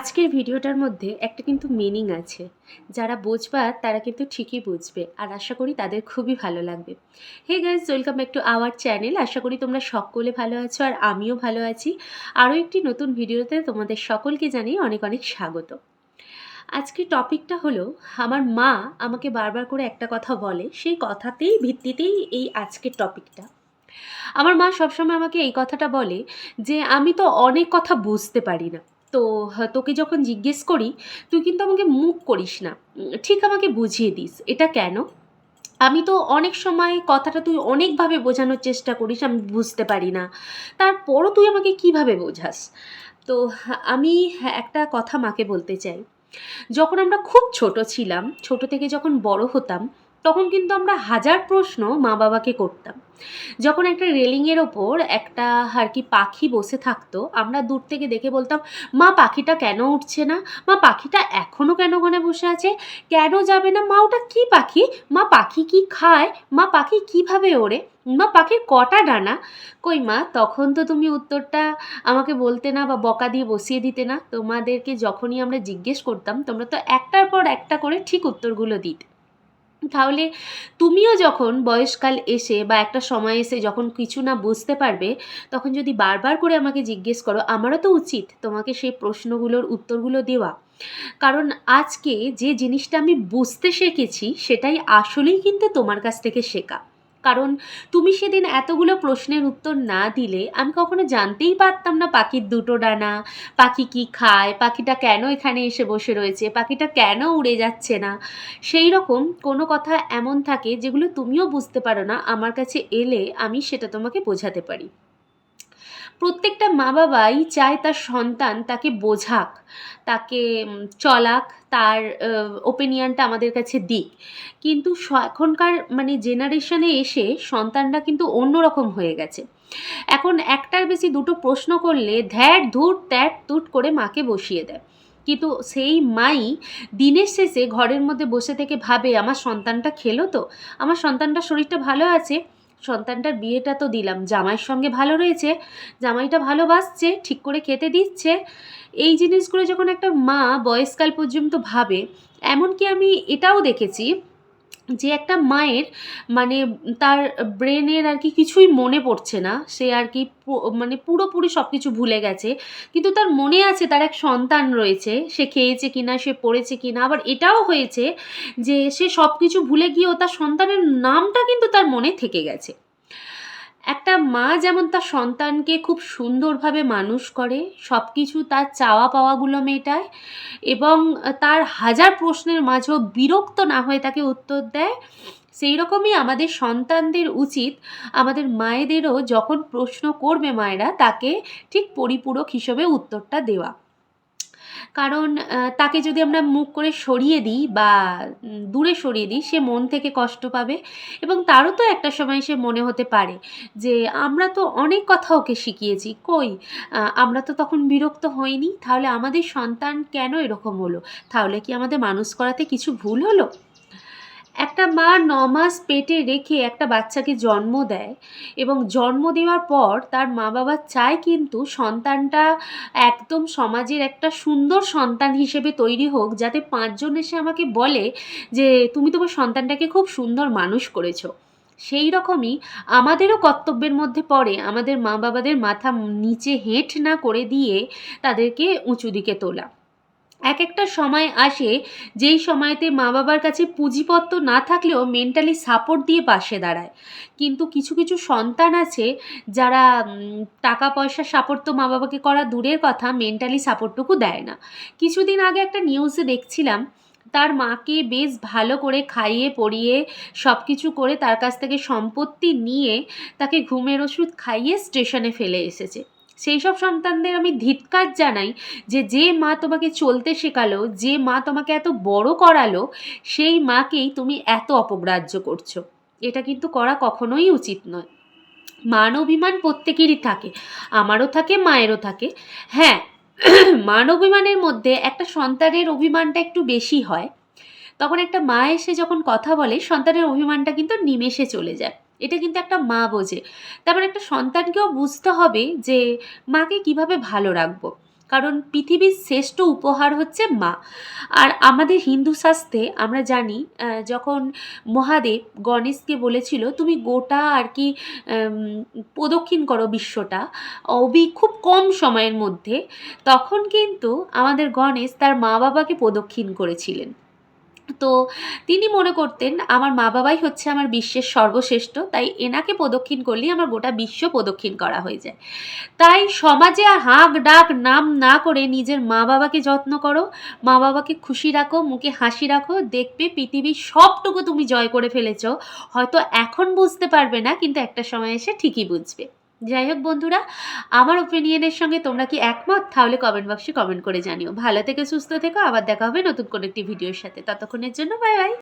আজকের ভিডিওটার মধ্যে একটা কিন্তু মিনিং আছে। যারা বুঝবার তারা কিন্তু ঠিকই বুঝবে। আর আশা করি তাদের খুবই ভালো লাগবে। Hey guys, welcome back to our channel. আশা করি তোমরা সকলে ভালো আছো আর আমিও ভালো আছি। আরও একটি নতুন ভিডিওতে তোমাদের সকলকে জানিয়ে অনেক অনেক স্বাগত। আজকের টপিকটা হলো, আমার মা আমাকে বারবার করে একটা কথা বলে, সেই কথাতেই ভিত্তিতেই এই আজকের টপিকটা। আমার মা সবসময় আমাকে এই কথাটা বলে যে, আমি তো অনেক কথা বুঝতে পারি না। তো তোকে যখন জিজ্ঞেস করি, তুই কিন্তু আমাকে মুখ করিস না। ঠিক আমাকে বুঝিয়ে দিস। এটা কেন? আমি তো অনেক সময় কথাটা তুই অনেকভাবে বোঝানোর চেষ্টা করিস, আমি বুঝতে পারি না। তারপরও তুই আমাকে কিভাবে বোঝাস? তো আমি একটা কথা মাকে বলতে চাই। যখন আমরা খুব ছোট ছিলাম, ছোট থেকে যখন বড় হতাম, তখন কিন্তু আমরা হাজার প্রশ্ন মা বাবাকে করতাম। যখন একটা রেলিংয়ের ওপর একটা আর কি পাখি বসে থাকতো, আমরা দূর থেকে দেখে বলতাম, মা পাখিটা কেন উঠছে না? মা পাখিটা এখনও কেন ওখানে বসে আছে? কেন যাবে না? মা ওটা কী পাখি? মা পাখি কি খায়? মা পাখি কিভাবে ওড়ে? মা পাখির কটা ডানা? কই মা, তখন তো তুমি উত্তরটা আমাকে বলতে না বা বকা দিয়ে বসিয়ে দিতে না। তোমাদেরকে যখনই আমরা জিজ্ঞেস করতাম, তোমরা তো একটার পর একটা করে ঠিক উত্তরগুলো দিতে। তাহলে তুমিও যখন বয়সকাল এসে বা একটা সময় এসে যখন কিছু না বুঝতে পারবে, তখন যদি বারবার করে আমাকে জিজ্ঞেস করো, আমারও তো উচিত তোমাকে সেই প্রশ্নগুলোর উত্তরগুলো দেওয়া। কারণ আজকে যে জিনিসটা আমি বুঝতে শিখেছি, সেটাই আসলেই কিন্তু তোমার কাছ থেকে শেখা। কারণ তুমি সেদিন এতগুলো প্রশ্নের উত্তর না দিলে আমি কখনো জানতেই পারতাম না পাখির দুটো ডানা, পাখি কি খায়, পাখিটা কেন এখানে এসে বসে রয়েছে, পাখিটা কেন উড়ে যাচ্ছে না। সেই রকম কোনো কথা এমন থাকে যেগুলো তুমিও বুঝতে পারো না, আমার কাছে এলে আমি সেটা তোমাকে বোঝাতে পারি। প্রত্যেকটা মা বাবাই চায় তার সন্তান তাকে বোঝাক, তাকে চলাক, তার ওপিনিয়নটা আমাদের কাছে দিক। কিন্তু এখনকার মানে জেনারেশনে এসে সন্তানরা কিন্তু অন্যরকম হয়ে গেছে। এখন একটার বেশি দুটো প্রশ্ন করলে ধ্যাট ধুট ত্যাট তুট করে মাকে বসিয়ে দেয়। কিন্তু সেই মাই দিনের শেষে ঘরের মধ্যে বসে থেকে ভাবে, আমার সন্তানটা খেলো তো, আমার সন্তানটার শরীরটা ভালো আছে, সন্তানটার বিয়েটা তো দিলাম, জামাইয়ের সঙ্গে ভালো রয়েছে, জামাইটা ভালোবাসছে, ঠিক করে খেতে দিচ্ছে। এই জিনিসগুলো যখন একটা মা বয়সকাল পর্যন্ত ভাবে, এমনকি আমি এটাও দেখেছি যে একটা মায়ের মানে তার ব্রেনের আর কি কিছুই মনে পড়ছে না, সে আর কি মানে পুরোপুরি সব কিছু ভুলে গেছে, কিন্তু তার মনে আছে তার এক সন্তান রয়েছে, সে খেয়েছে কিনা, সে পড়েছে কিনা। আবার এটাও হয়েছে যে সে সব কিছু ভুলে গিয়েও তার সন্তানের নামটা কিন্তু তার মনে থেকে গেছে। একটা মা যেমন তার সন্তানকে খুব সুন্দরভাবে মানুষ করে, সব কিছু তার চাওয়া পাওয়াগুলো মেটায় এবং তার হাজার প্রশ্নের মাঝেও বিরক্ত না হয়ে তাকে উত্তর দেয়, সেই রকমই আমাদের সন্তানদের উচিত আমাদের মায়েদেরও যখন প্রশ্ন করবে মায়েরা, তাকে ঠিক পরিপূরক হিসেবে উত্তরটা দেওয়া। কারণ তাকে যদি আমরা মুখ করে সরিয়ে দিই বা দূরে সরিয়ে দিই, সে মন থেকে কষ্ট পাবে এবং তারও তো একটা সময় সে মনে হতে পারে যে আমরা তো অনেক কথা ওকে শিখিয়েছি, কই আমরা তো তখন বিরক্ত হইনি, তাহলে আমাদের সন্তান কেন এরকম হলো? তাহলে কি আমাদের মানুষ করাতে কিছু ভুল হলো? একটা মা ৯ মাস পেটে রেখে একটা বাচ্চাকে জন্ম দেয় এবং জন্ম দেওয়ার পর তার মা বাবা চায় কিন্তু সন্তানটা একদম সমাজের একটা সুন্দর সন্তান হিসেবে তৈরি হোক, যাতে ৫ জন এসে আমাকে বলে যে তুমি তোমার সন্তানটাকে খুব সুন্দর মানুষ করেছো। সেই রকমই আমাদেরও কর্তব্যের মধ্যে পড়ে আমাদের মা বাবাদের মাথা নিচে হেঁট না করে দিয়ে তাদেরকে উঁচু দিকে তোলা। এক একটা সময় আসে যেই সময়তে মা বাবার কাছে পুঁজিপত্র না থাকলেও মেন্টালি সাপোর্ট দিয়ে পাশে দাঁড়ায়। কিন্তু কিছু কিছু সন্তান আছে যারা টাকা পয়সা সাপোর্ট তো মা বাবাকে করা দূরের কথা, মেন্টালি সাপোর্টটুকু দেয় না। কিছুদিন আগে একটা নিউজে দেখছিলাম, তার মাকে বেশ ভালো করে খাইয়ে পরিয়ে সব কিছু করে তার কাছ থেকে সম্পত্তি নিয়ে তাকে ঘুমের ওষুধ খাইয়ে স্টেশনে ফেলে এসেছে। সেই সব সন্তানদের আমি ধিক্কার জানাই যে যে মা তোমাকে চলতে শেখালো, যে মা তোমাকে এত বড় করালো, সেই মাকেই তুমি এত অপগ্রাহ্য করছো। এটা কিন্তু করা কখনোই উচিত নয়। মান অভিমান প্রত্যেকেরই থাকে, আমারও থাকে, মায়েরও থাকে। হ্যাঁ, মান অভিমানের মধ্যে একটা সন্তানের অভিমানটা একটু বেশি হয়। তখন একটা মা এসে যখন কথা বলে, সন্তানের অভিমানটা কিন্তু নিমেষে চলে যায়। এটা কিন্তু একটা মা বোঝে। তারপর একটা সন্তানকেও বুঝতে হবে যে মাকে কিভাবে ভালো রাখবো। কারণ পৃথিবীর শ্রেষ্ঠ উপহার হচ্ছে মা। আর আমাদের হিন্দু শাস্ত্রে আমরা জানি যখন মহাদেব গণেশকে বলেছিল তুমি গোটা আর কি প্রদক্ষিণ করো বিশ্বটা খুব কম সময়ের মধ্যে, তখন কিন্তু আমাদের গণেশ তার মা বাবাকে প্রদক্ষিণ করেছিলেন। তো তিনি মনে করতেন আমার মা বাবাই হচ্ছে আমার বিশ্বের সর্বশ্রেষ্ঠ, তাই এনাকে প্রদক্ষিণ করলেই আমার গোটা বিশ্ব প্রদক্ষিণ করা হয়ে যায়। তাই সমাজে হাঁক ডাক নাম না করে নিজের মা বাবাকে যত্ন করো, মা বাবাকে খুশি রাখো, মুখে হাসি রাখো, দেখবে পৃথিবীর সবটুকু তুমি জয় করে ফেলেছ। হয়তো এখন বুঝতে পারবে না, কিন্তু একটা সময় এসে ঠিকই বুঝবে। যাই হোক বন্ধুরা, আমার ওপিনিয়নের সঙ্গে তোমরা কি একমত? তাহলে কমেন্ট বক্সে কমেন্ট করে জানিও। ভালো থেকো, সুস্থ থেকো, আবার দেখা হবে নতুন কোনো একটি ভিডিওর সাথে। ততক্ষণের জন্য বাই বাই।